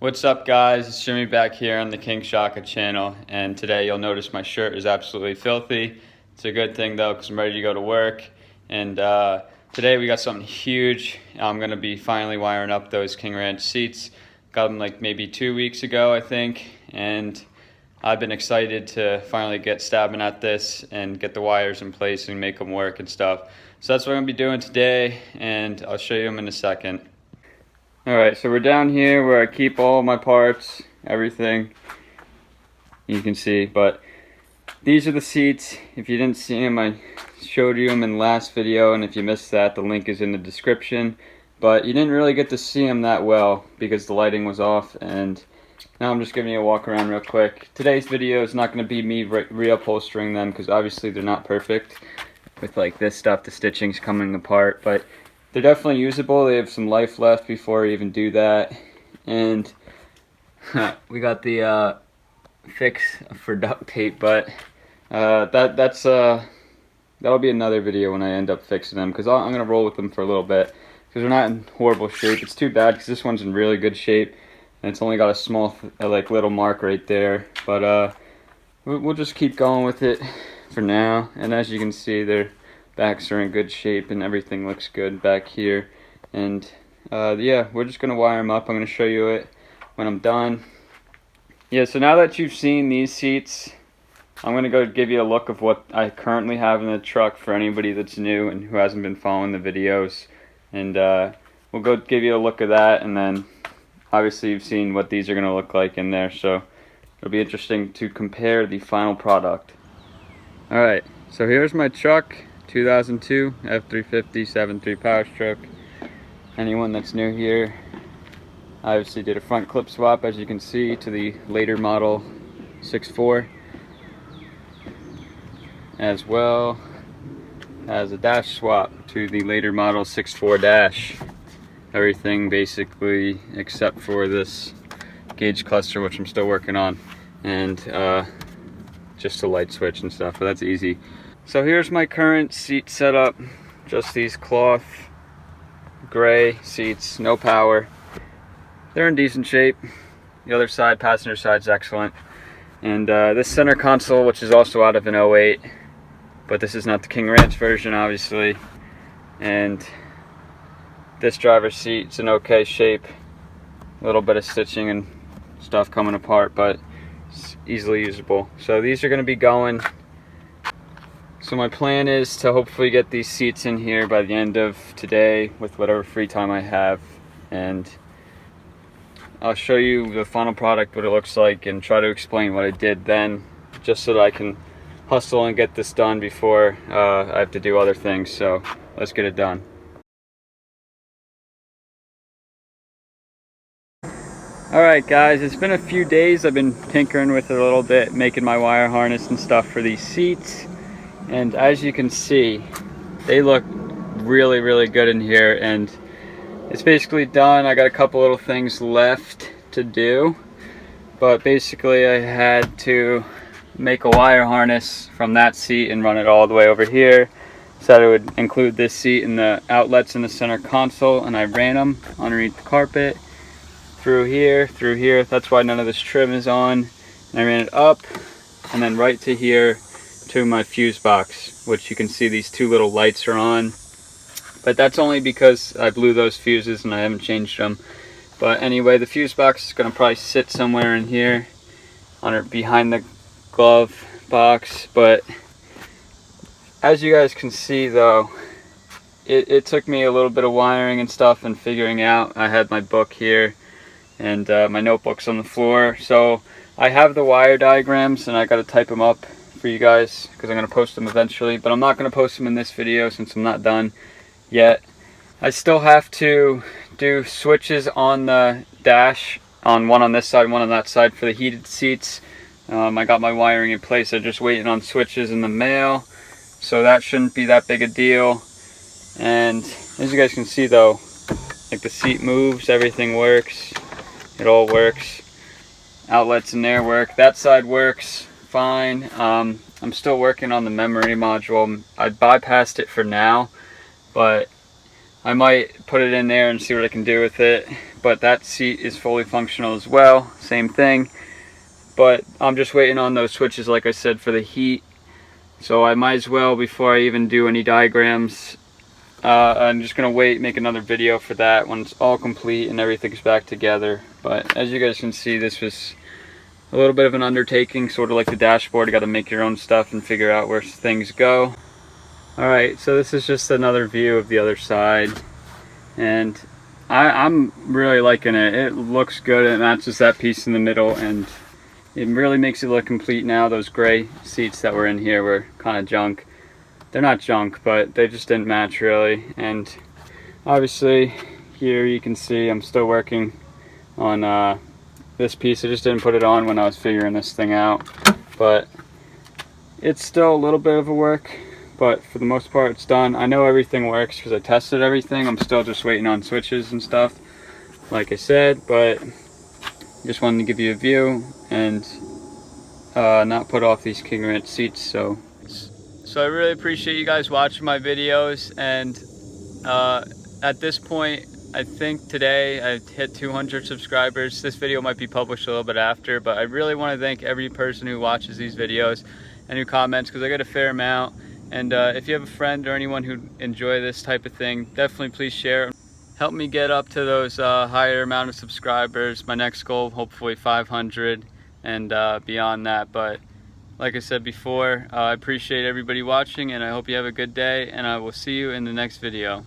What's up, guys? It's Jimmy back here on the King Shaka channel, and today you'll notice my shirt is absolutely filthy. It's a good thing though, because I'm ready to go to work. And today we got something huge. I'm gonna be finally wiring up those King Ranch seats. Got them like maybe 2 weeks ago, I think, and I've been excited to finally get stabbing at this and get the wires in place and make them work and stuff. So that's what I'm gonna be doing today, and I'll show you them in a second. Alright, so we're down here where I keep all my parts, everything, you can see, but these are the seats. If you didn't see them, I showed you them in the last video, and if you missed that, the link is in the description, but you didn't really get to see them that well because the lighting was off, and now I'm just giving you a walk around real quick. Today's video is not going to be me reupholstering them because obviously they're not perfect with like this stuff, the stitching's coming apart, but they're definitely usable. They have some life left before I even do that. And we got the fix for duct tape, but that'll be another video when I end up fixing them, because I'm gonna roll with them for a little bit because they're not in horrible shape. It's too bad because this one's in really good shape and it's only got a small like little mark right there, but we'll just keep going with it for now. And as you can see, they're backs are in good shape and everything looks good back here. And yeah, we're just gonna wire them up. I'm gonna show you it when I'm done. Yeah, so now that you've seen these seats, I'm gonna go give you a look of what I currently have in the truck for anybody that's new and who hasn't been following the videos. And we'll go give you a look of that, and then obviously you've seen what these are gonna look like in there, so it'll be interesting to compare the final product. Alright, so here's my truck. 2002 F350 7.3 Powerstroke. Anyone that's new here, I obviously did a front clip swap, as you can see, to the later model 6.4, as well as a dash swap to the later model 6.4 dash. Everything basically except for this gauge cluster, which I'm still working on, and just a light switch and stuff, but that's easy. So here's my current seat setup. Just these cloth gray seats, no power. They're in decent shape. The other side, passenger side's excellent. And this center console, which is also out of an '08, but this is not the King Ranch version, obviously. And this driver's seat's in okay shape. A little bit of stitching and stuff coming apart, but it's easily usable. So these are going to be going. So my plan is to hopefully get these seats in here by the end of today with whatever free time I have, and I'll show you the final product, what it looks like, and try to explain what I did then, just so that I can hustle and get this done before I have to do other things. So let's get it done. Alright guys, it's been a few days. I've been tinkering with it a little bit, making my wire harness and stuff for these seats. And as you can see, they look really, really good in here, and it's basically done. I got a couple little things left to do, but basically I had to make a wire harness from that seat and run it all the way over here. Said it would include this seat and the outlets in the center console, and I ran them underneath the carpet, through here, that's why none of this trim is on. And I ran it up and then right to here to my fuse box, which you can see these two little lights are on, but that's only because I blew those fuses and I haven't changed them. But anyway, the fuse box is going to probably sit somewhere in here behind the glove box. But as you guys can see though, it took me a little bit of wiring and stuff and figuring out. I had my book here and my notebooks on the floor, so I have the wire diagrams and I got to type them up for you guys because I'm going to post them eventually, but I'm not going to post them in this video since I'm not done yet. I still have to do switches on the dash, on one on this side, one on that side for the heated seats. I got my wiring in place. I'm just waiting on switches in the mail, so that shouldn't be that big a deal. And as you guys can see though, like the seat moves, everything works, it all works. Outlets in there work, that side works fine. I'm still working on the memory module. I bypassed it for now, but I might put it in there and see what I can do with it. but that seat is fully functional as well, same thing. But I'm just waiting on those switches, like I said, for the heat. So I might as well, before I even do any diagrams, I'm just gonna wait, make another video for that when it's all complete and everything's back together. But as you guys can see, this was a little bit of an undertaking, sort of like the dashboard. You got to make your own stuff and figure out where things go. Alright, so this is just another view of the other side, and I'm really liking it. It looks good. It matches that piece in the middle, and it really makes it look complete now. Those gray seats that were in here were kind of junk. They're not junk, but they just didn't match really. And obviously here you can see I'm still working on this piece. I just didn't put it on when I was figuring this thing out, but it's still a little bit of a work, but for the most part it's done. I know everything works because I tested everything. I'm still just waiting on switches and stuff, like I said, but just wanted to give you a view and not put off these King Ranch seats. So I really appreciate you guys watching my videos, and at this point, I think today I hit 200 subscribers. This video might be published a little bit after, but I really want to thank every person who watches these videos and who comments, because I get a fair amount. And if you have a friend or anyone who enjoy this type of thing, definitely please share. Help me get up to those higher amount of subscribers. My next goal, hopefully 500 and beyond that. But like I said before, I appreciate everybody watching, and I hope you have a good day, and I will see you in the next video.